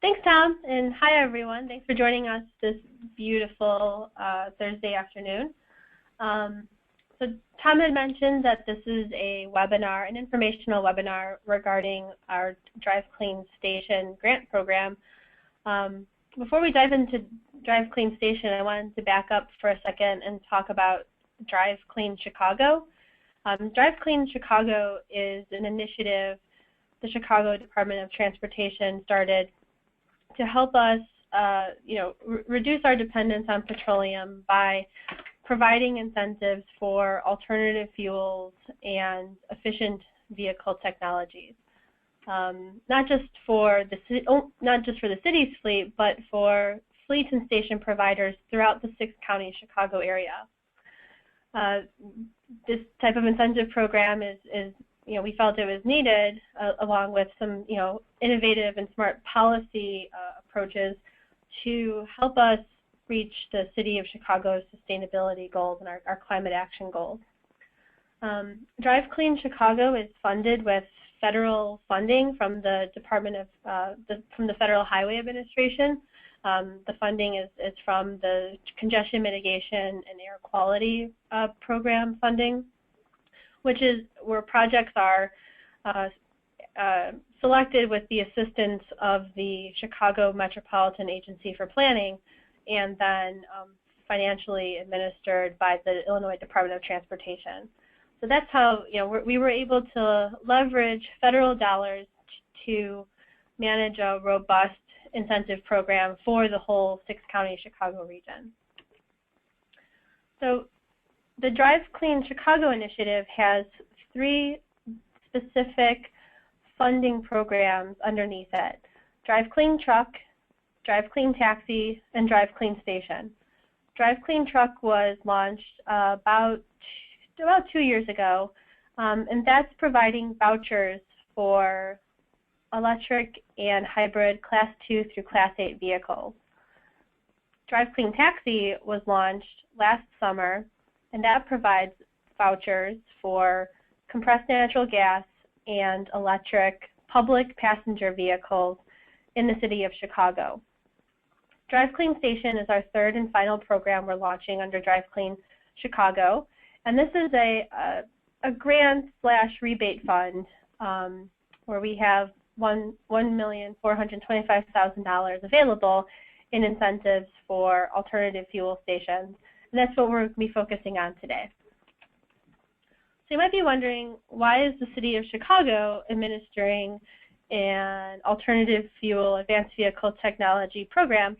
Thanks, Tom, and hi, everyone. Thanks for joining us this beautiful Thursday afternoon. So Tom had mentioned that this is a webinar, an informational webinar regarding our Drive Clean Station grant program. Before we dive into Drive Clean Station, I wanted to back up for a second and talk about Drive Clean Chicago. Drive Clean Chicago is an initiative the Chicago Department of Transportation started to help us, reduce our dependence on petroleum by providing incentives for alternative fuels and efficient vehicle technologies, not just for the city's fleet, but for fleet and station providers throughout the 6-county Chicago area. This type of incentive program is we felt it was needed, along with some, innovative and smart policy approaches to help us reach the City of Chicago's sustainability goals and our climate action goals. Drive Clean Chicago is funded with federal funding from the Department of from the Federal Highway Administration. The funding is from the Congestion Mitigation and Air Quality Program funding, which is where projects are selected with the assistance of the Chicago Metropolitan Agency for Planning, and then financially administered by the Illinois Department of Transportation. So that's how we were able to leverage federal dollars to manage a robust incentive program for the whole 6-county Chicago region. So the Drive Clean Chicago initiative has 3 specific funding programs underneath it: Drive Clean Truck, Drive Clean Taxi, and Drive Clean Station. Drive Clean Truck was launched about 2 years ago, and that's providing vouchers for electric and hybrid Class 2 through Class 8 vehicles. Drive Clean Taxi was launched last summer, and that provides vouchers for compressed natural gas and electric public passenger vehicles in the city of Chicago. Drive Clean Station is our 3rd and final program we're launching under Drive Clean Chicago, and this is a grant/rebate fund where we have $1,425,000 available in incentives for alternative fuel stations. And that's what we're going to be focusing on today. So you might be wondering, why is the City of Chicago administering an alternative fuel advanced vehicle technology program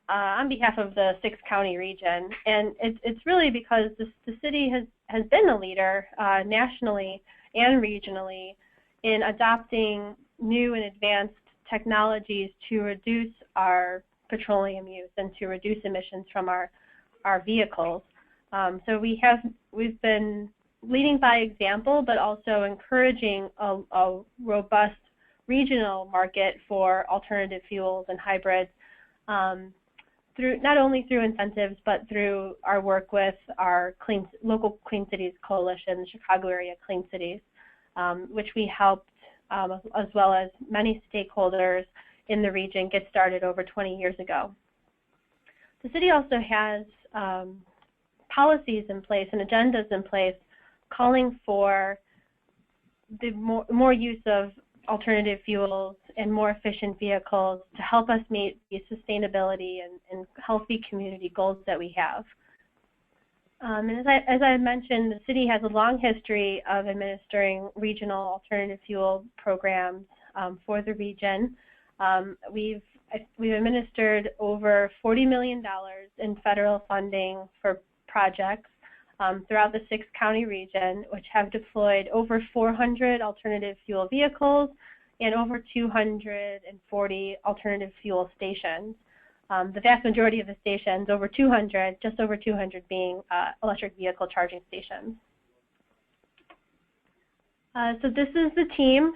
on behalf of the 6-county region? And it's really because the city has been a leader nationally and regionally in adopting new and advanced technologies to reduce our petroleum use and to reduce emissions from our vehicles. So we've been leading by example, but also encouraging a robust regional market for alternative fuels and hybrids, not only through incentives, but through our work with our local Clean Cities Coalition, the Chicago Area Clean Cities, which we helped, as well as many stakeholders in the region, get started over 20 years ago. The city also has policies in place and agendas in place calling for the more use of alternative fuels and more efficient vehicles to help us meet the sustainability and healthy community goals that we have. And as I mentioned, the city has a long history of administering regional alternative fuel programs for the region. We've administered over $40 million in federal funding for projects throughout the 6-county region, which have deployed over 400 alternative fuel vehicles and over 240 alternative fuel stations. The vast majority of the stations, just over 200 being electric vehicle charging stations. So this is the team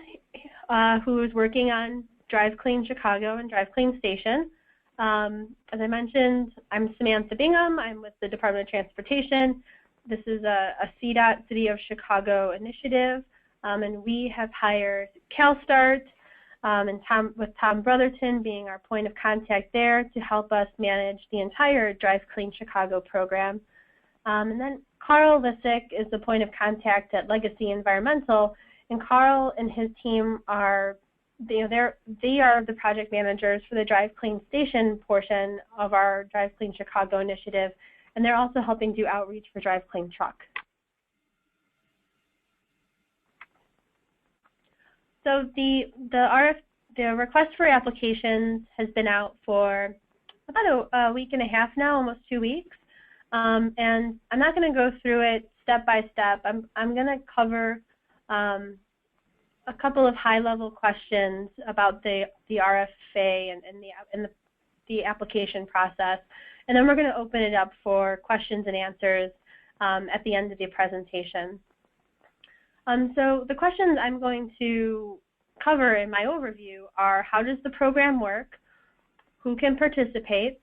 who is working on Drive Clean Chicago and Drive Clean Station. As I mentioned, I'm Samantha Bingham. I'm with the Department of Transportation. This is a CDOT City of Chicago initiative, and we have hired CalSTART, and with Tom Brotherton being our point of contact there to help us manage the entire Drive Clean Chicago program. And then Carl Lissick is the point of contact at Legacy Environmental, and Carl and his team are they are the project managers for the Drive Clean Station portion of our Drive Clean Chicago initiative, and they're also helping do outreach for Drive Clean Truck. So the request for applications has been out for about a week and a half now, almost 2 weeks. And I'm not going to go through it step by step. I'm going to cover a couple of high-level questions about the RFA and the application process, and then we're going to open it up for questions and answers at the end of the presentation. So the questions I'm going to cover in my overview are: how does the program work? Who can participate?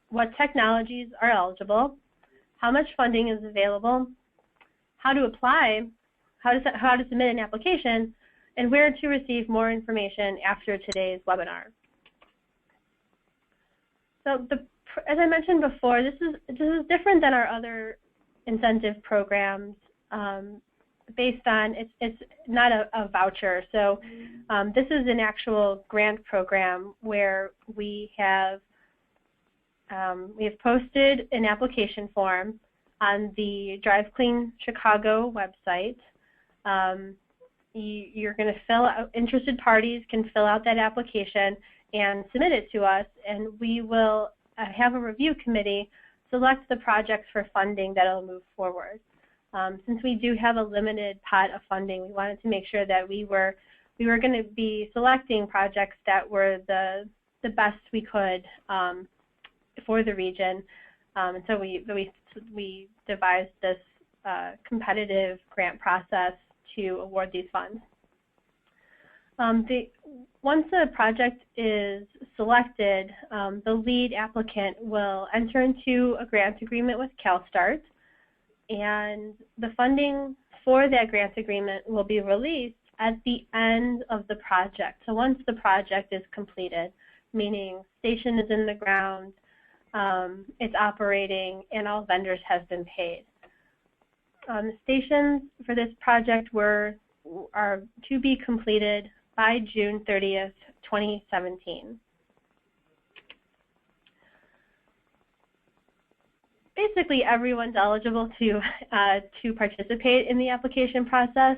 What technologies are eligible? How much funding is available? How to apply? How to submit an application? And where to receive more information after today's webinar. So as I mentioned before, this is different than our other incentive programs based on, it's not a voucher. So this is an actual grant program where we have posted an application form on the Drive Clean Chicago website. You're going to fill out, interested parties can fill out that application and submit it to us, and we will have a review committee select the projects for funding that will move forward. Since we do have a limited pot of funding, we wanted to make sure that we were going to be selecting projects that were the best we could for the region, and so we devised this competitive grant process to award these funds. Once a project is selected, the lead applicant will enter into a grant agreement with CalSTART, and the funding for that grant agreement will be released at the end of the project. So once the project is completed, meaning station is in the ground, it's operating, and all vendors have been paid. The stations for this project are to be completed by June 30th, 2017. Basically, everyone's eligible to participate in the application process.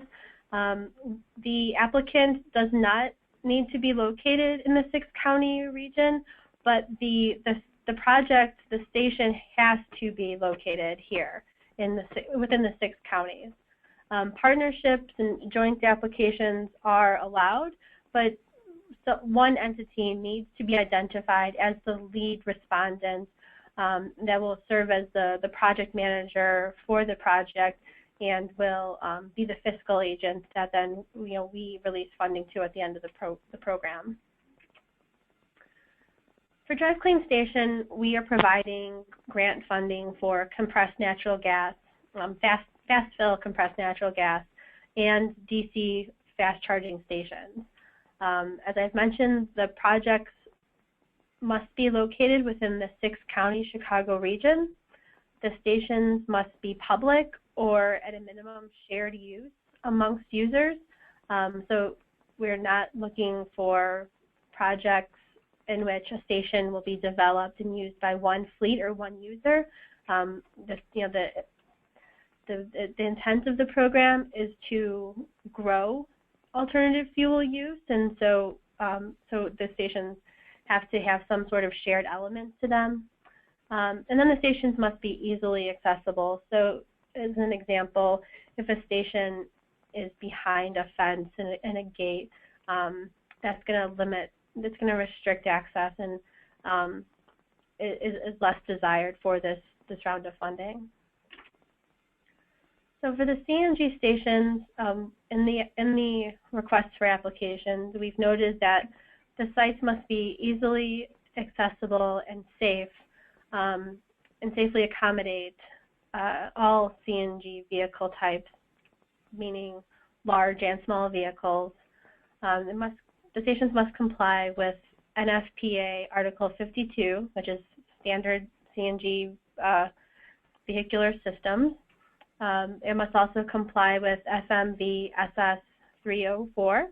The applicant does not need to be located in the 6-county region, but the project, the station, has to be located here within the 6 counties. Partnerships and joint applications are allowed, but one entity needs to be identified as the lead respondent that will serve as the project manager for the project and will be the fiscal agent that then we release funding to at the end of the program. For Drive Clean Station, we are providing grant funding for compressed natural gas, fast fill compressed natural gas, and DC fast charging stations. As I've mentioned, the projects must be located within the 6-county Chicago region. The stations must be public or at a minimum shared use amongst users. So we're not looking for projects in which a station will be developed and used by one fleet or one user. The intent of the program is to grow alternative fuel use, and so the stations have to have some sort of shared element to them. And then the stations must be easily accessible. So as an example, if a station is behind a fence and a gate, that's going to restrict access and is less desired for this round of funding. So for the CNG stations, in the requests for applications, we've noted that the sites must be easily accessible and safe, and safely accommodate all CNG vehicle types, meaning large and small vehicles. It must the stations must comply with NFPA Article 52, which is standard CNG vehicular systems. It must also comply with FMV SS 304.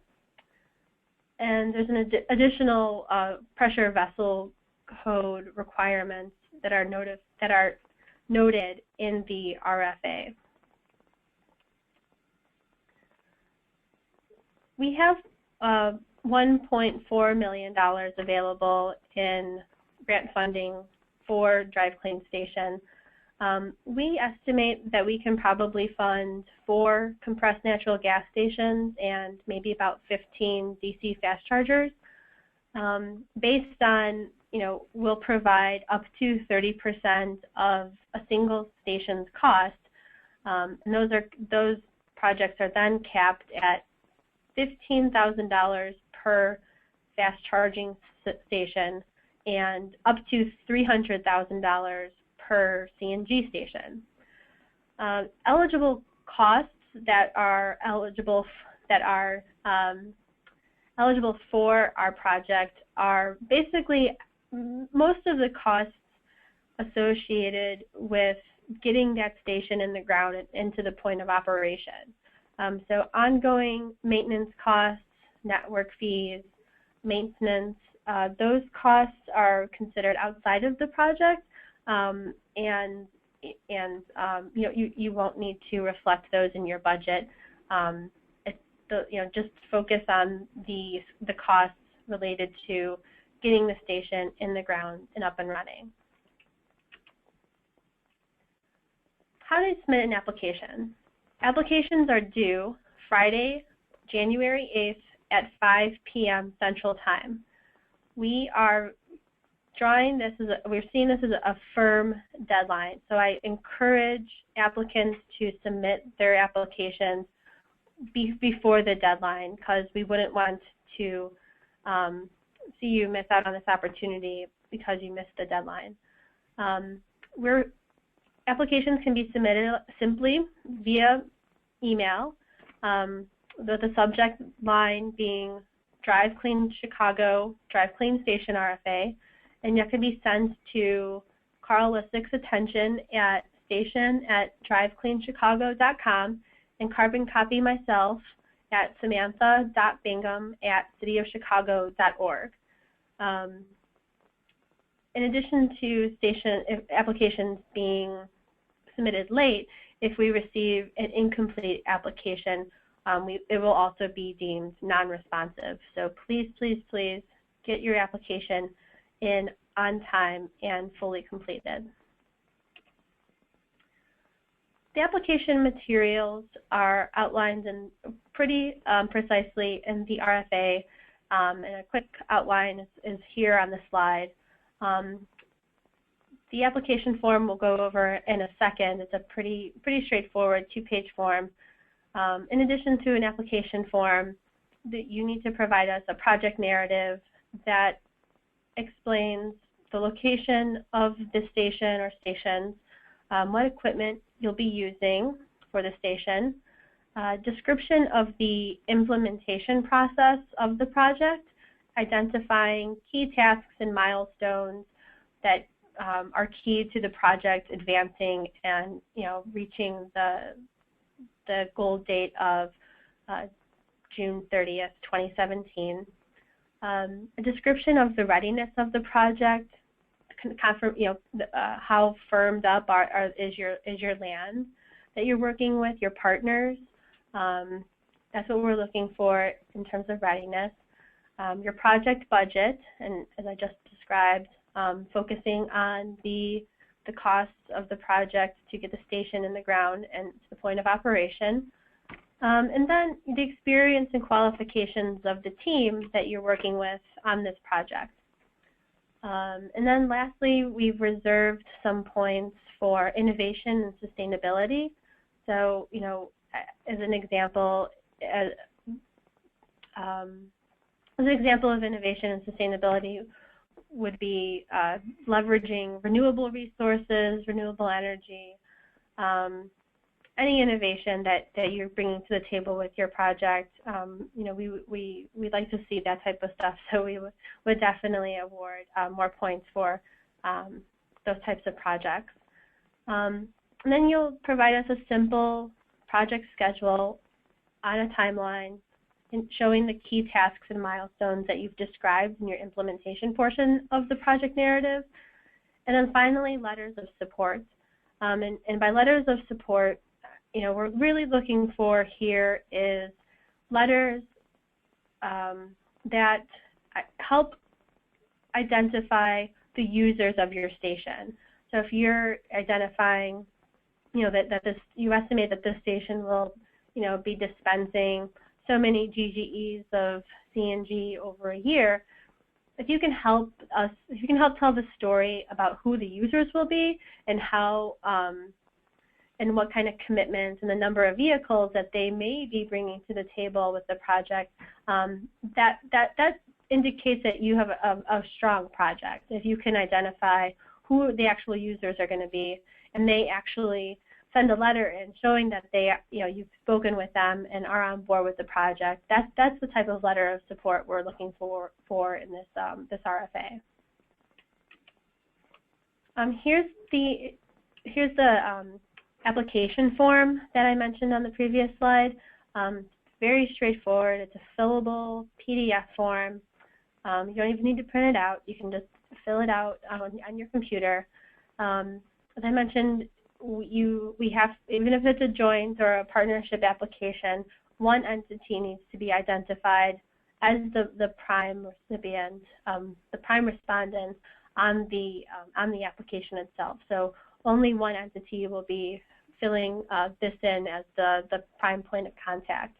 And there's an additional pressure vessel code requirements that are noted in the RFA. We have $1.4 million available in grant funding for Drive Clean Station. We estimate that we can probably fund 4 compressed natural gas stations and maybe about 15 DC fast chargers. Based on, we'll provide up to 30% of a single station's cost, and those projects are then capped at $15,000 per fast charging station and up to $300,000 per CNG station. Eligible costs that are eligible for our project are basically most of the costs associated with getting that station in the ground and into the point of operation. So ongoing maintenance costs, network fees, maintenance, those costs are considered outside of the project, and you won't need to reflect those in your budget. Just focus on the costs related to getting the station in the ground and up and running. How do you submit an application? Applications are due Friday, January 8th at 5 p.m. Central Time. We are we're seeing this as a firm deadline, so I encourage applicants to submit their applications before the deadline, because we wouldn't want to see you miss out on this opportunity because you missed the deadline. Applications can be submitted simply via email, with the subject line being Drive Clean Chicago, Drive Clean Station RFA, and that can be sent to Carl Lissick's attention at station@drivecleanchicago.com and carbon copy myself at samantha.bingham@cityofchicago.org. In addition to station applications being submitted late, if we receive an incomplete application, it will also be deemed non-responsive. So please, please, please get your application in on time and fully completed. The application materials are outlined in pretty precisely in the RFA, and a quick outline is here on the slide. The application form we'll go over in a second. It's a pretty straightforward 2-page form. In addition to an application form, you need to provide us a project narrative that explains the location of the station or stations, what equipment you'll be using for the station, description of the implementation process of the project, identifying key tasks and milestones that are key to the project advancing and reaching the goal date of June 30th, 2017. A description of the readiness of the project, how firmed up is your land that you're working with, your partners. That's what we're looking for in terms of readiness. Your project budget, and as I just described, focusing on the costs of the project to get the station in the ground and to the point of operation. And then the experience and qualifications of the team that you're working with on this project. And then lastly, we've reserved some points for innovation and sustainability. So, as an example of innovation and sustainability would be leveraging renewable resources, renewable energy, any innovation that you're bringing to the table with your project. You know, we'd like to see that type of stuff, so we would definitely award more points for those types of projects. And then you'll provide us a simple project schedule on a timeline showing the key tasks and milestones that you've described in your implementation portion of the project narrative. And then finally, letters of support. And by letters of support, you know, we're really looking for here is letters that help identify the users of your station. So if you're identifying, you know, that you estimate that this station will, you know, be dispensing so many GGEs of CNG over a year, if you can help tell the story about who the users will be and how and what kind of commitments and the number of vehicles that they may be bringing to the table with the project, that indicates that you have a strong project. If you can identify who the actual users are going to be, and they actually send a letter in showing that they, you know, you've spoken with them and are on board with the project, that's the type of letter of support we're looking for in this this RFA. Here's the application form that I mentioned on the previous slide. Very straightforward. It's a fillable PDF form. You don't even need to print it out. You can just fill it out on your computer. As I mentioned, we have, even if it's a joint or a partnership application, one entity needs to be identified as the prime recipient, the prime respondent on the application itself. So only one entity will be filling this in as the prime point of contact.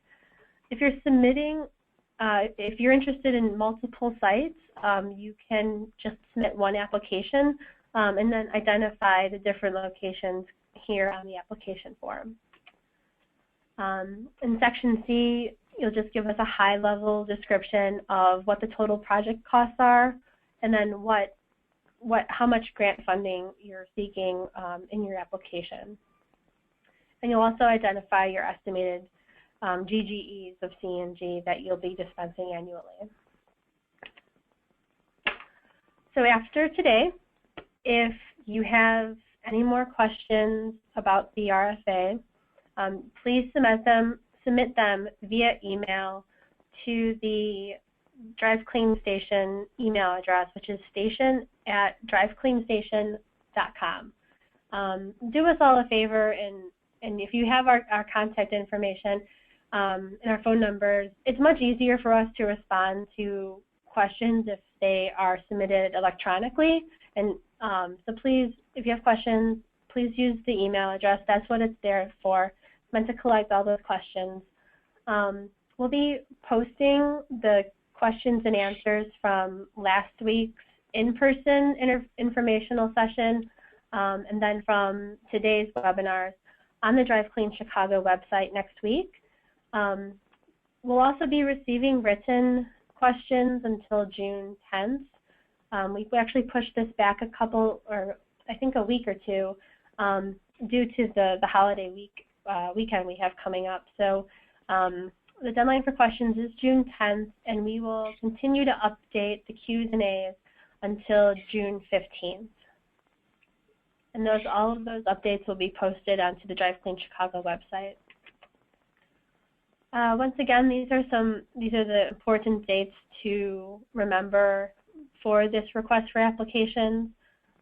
If you're submitting, if you're interested in multiple sites, you can just submit one application and then identify the different locations here on the application form. In Section C, you'll just give us a high-level description of what the total project costs are, and then how much grant funding you're seeking in your application. And you'll also identify your estimated GGEs of CNG that you'll be dispensing annually. So after today, if you have any more questions about the RFA, please submit them via email to the Drive Clean Station email address, which is station@drivecleanstation.com. Do us all a favor, and if you have our contact information and our phone numbers, it's much easier for us to respond to questions if they are submitted electronically. And so please, if you have questions, please use the email address. That's what it's there for. It's meant to collect all those questions. We'll be posting the questions and answers from last week's in-person informational session and then from today's webinars on the Drive Clean Chicago website next week. We'll also be receiving written questions until June 10th. We actually pushed this back a week or two due to the holiday weekend we have coming up. So the deadline for questions is June 10th, and we will continue to update the Q's and A's until June 15th. And all of those updates will be posted onto the Drive Clean Chicago website. Once again, these are the important dates to remember for this request for applications.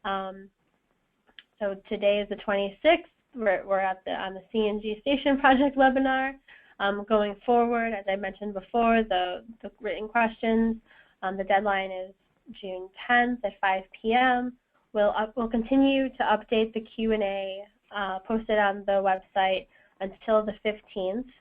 So today is the 26th. We're on the CNG Station Project webinar. Going forward, as I mentioned before, the written questions, the deadline is June 10th at 5 p.m. We'll continue to update the Q&A posted on the website until the 15th.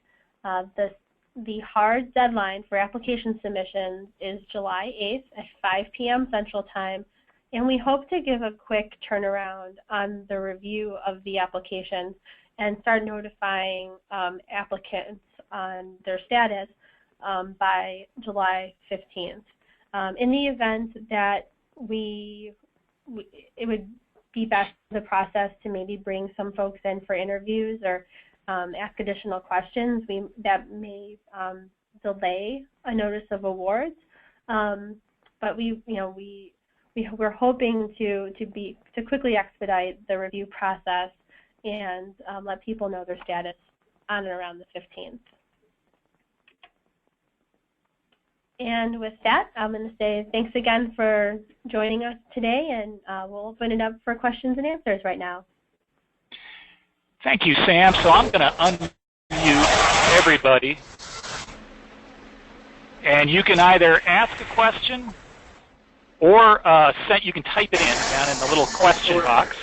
The hard deadline for application submissions is July 8th at 5 p.m. Central Time, and we hope to give a quick turnaround on the review of the applications and start notifying applicants on their status by July 15th. In the event that it would be best for the process to maybe bring some folks in for interviews or ask additional questions, that may delay a notice of awards. But we're hoping to quickly expedite the review process and let people know their status on and around the 15th. And with that, I'm going to say thanks again for joining us today, and we'll open it up for questions and answers right now. Thank you, Sam. So I'm going to unmute everybody, and you can either ask a question or you can type it in down in the little question box.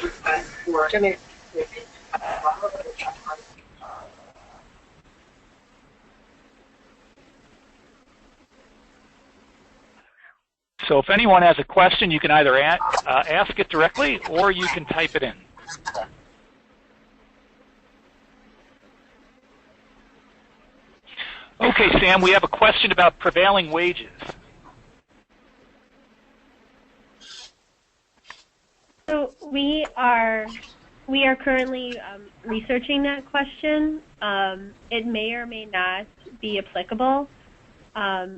So if anyone has a question, you can either ask it directly or you can type it in. Okay, Sam, we have a question about prevailing wages. So we are currently researching that question. It may or may not be applicable.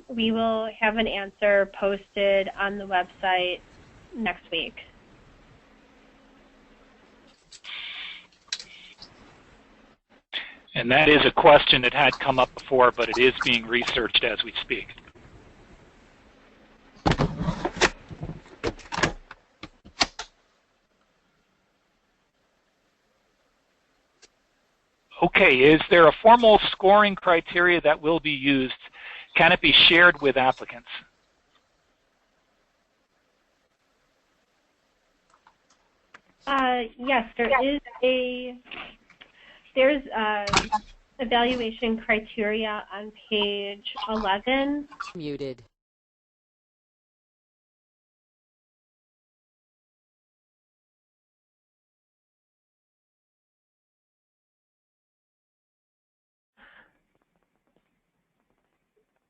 We will have an answer posted on the website next week. And that is a question that had come up before, but it is being researched as we speak. Okay, is there a formal scoring criteria that will be used? Can it be shared with applicants? Yes, there's evaluation criteria on page 11. Muted.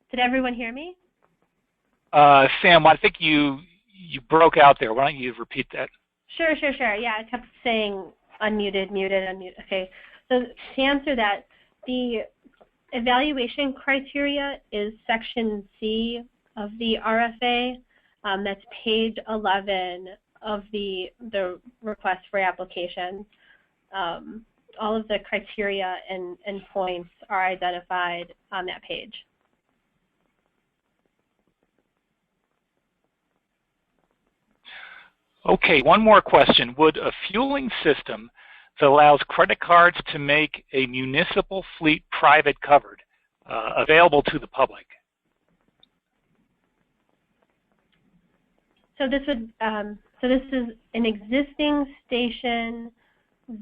Did everyone hear me? Sam, I think you broke out there. Why don't you repeat that? Sure. Yeah, I kept saying unmuted, muted, unmuted. Okay, so to answer that, the evaluation criteria is section C of the RFA. That's page 11 of the request for application. All of the criteria and points are identified on that page. Okay, one more question. Would a fueling system that allows credit cards to make a municipal fleet private covered available to the public? So this would this is an existing station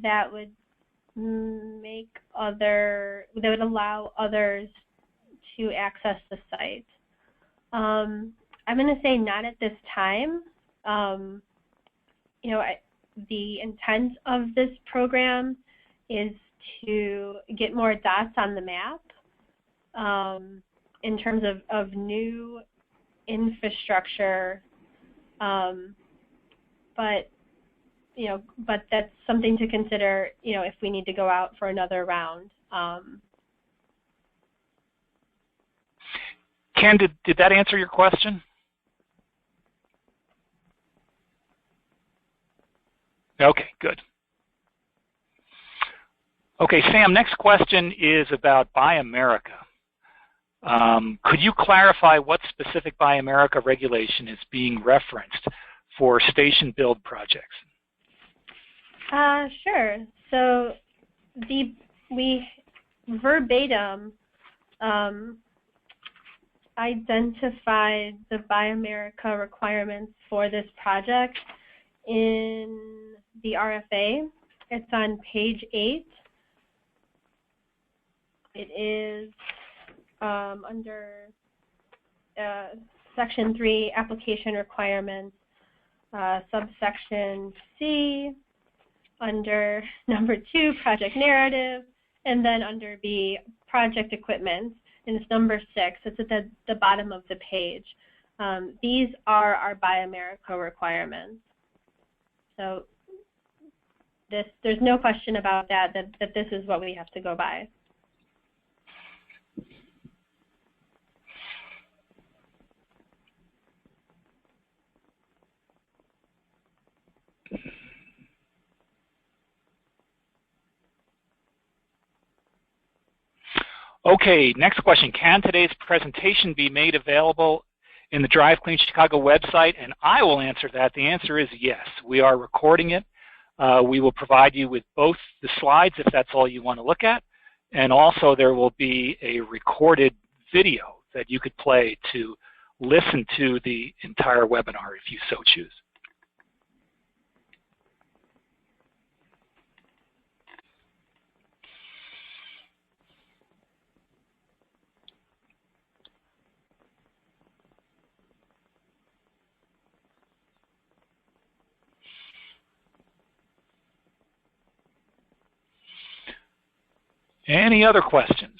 that would allow others to access the site. I'm going to say not at this time. The intent of this program is to get more dots on the map in terms of new infrastructure, but that's something to consider, if we need to go out for another round. Ken, did that answer your question? Okay, good. Okay, Sam, next question is about Buy America. Could you clarify what specific Buy America regulation is being referenced for station build projects? Sure. So we verbatim identified the Buy America requirements for this project in the RFA. It's on page 8. It is under section 3, application requirements, subsection C, under number 2, project narrative, and then under B, project equipment, and it's number 6. It's at the bottom of the page. These are our Buy America requirements. So there's no question about that this is what we have to go by. Okay, next question. Can today's presentation be made available in the Drive Clean Chicago website? And I will answer that. The answer is yes. We are recording it. We will provide you with both the slides if that's all you want to look at, and also there will be a recorded video that you could play to listen to the entire webinar if you so choose. Any other questions?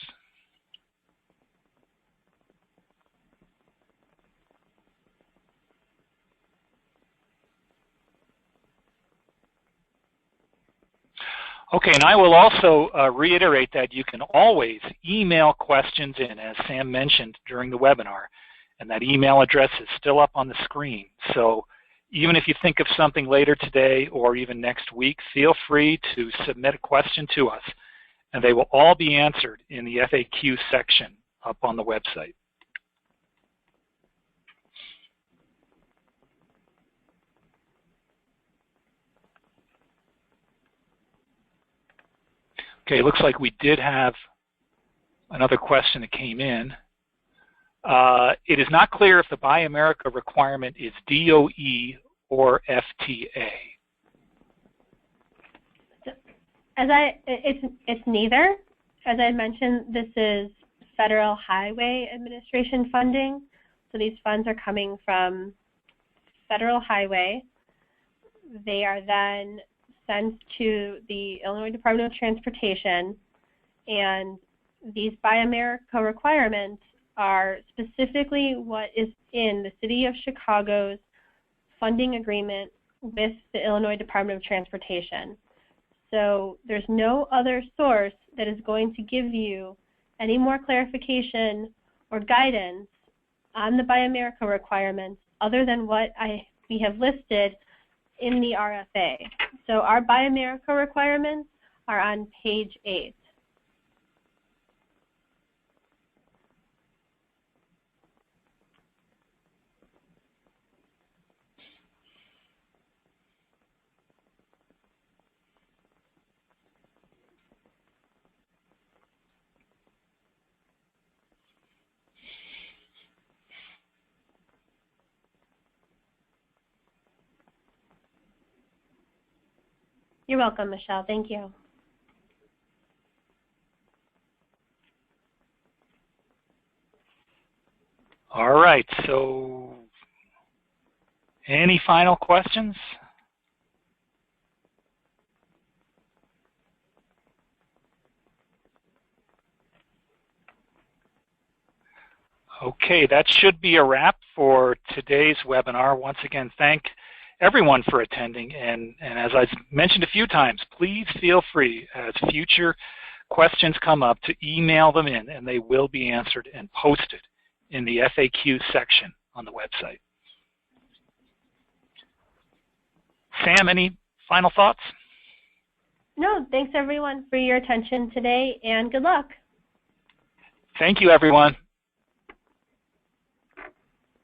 Okay, and I will also reiterate that you can always email questions in, as Sam mentioned during the webinar, and that email address is still up on the screen. So even if you think of something later today or even next week, feel free to submit a question to us, and they will all be answered in the FAQ section up on the website. Okay, it looks like we did have another question that came in. It is not clear if the Buy America requirement is DOE or FTA. It's neither. As I mentioned, this is Federal Highway Administration funding. So these funds are coming from Federal Highway. They are then sent to the Illinois Department of Transportation, and these Buy America requirements are specifically what is in the City of Chicago's funding agreement with the Illinois Department of Transportation. So there's no other source that is going to give you any more clarification or guidance on the Buy America requirements other than what we have listed in the RFA. So our Buy America requirements are on page 8. You're welcome, Michelle. Thank you. All right, so any final questions? Okay, that should be a wrap for today's webinar. Once again, thank everyone for attending, and as I've mentioned a few times, please feel free as future questions come up to email them in, and they will be answered and posted in the FAQ section on the website. Sam, any final thoughts? No, thanks everyone for your attention today, and good luck. Thank you, everyone.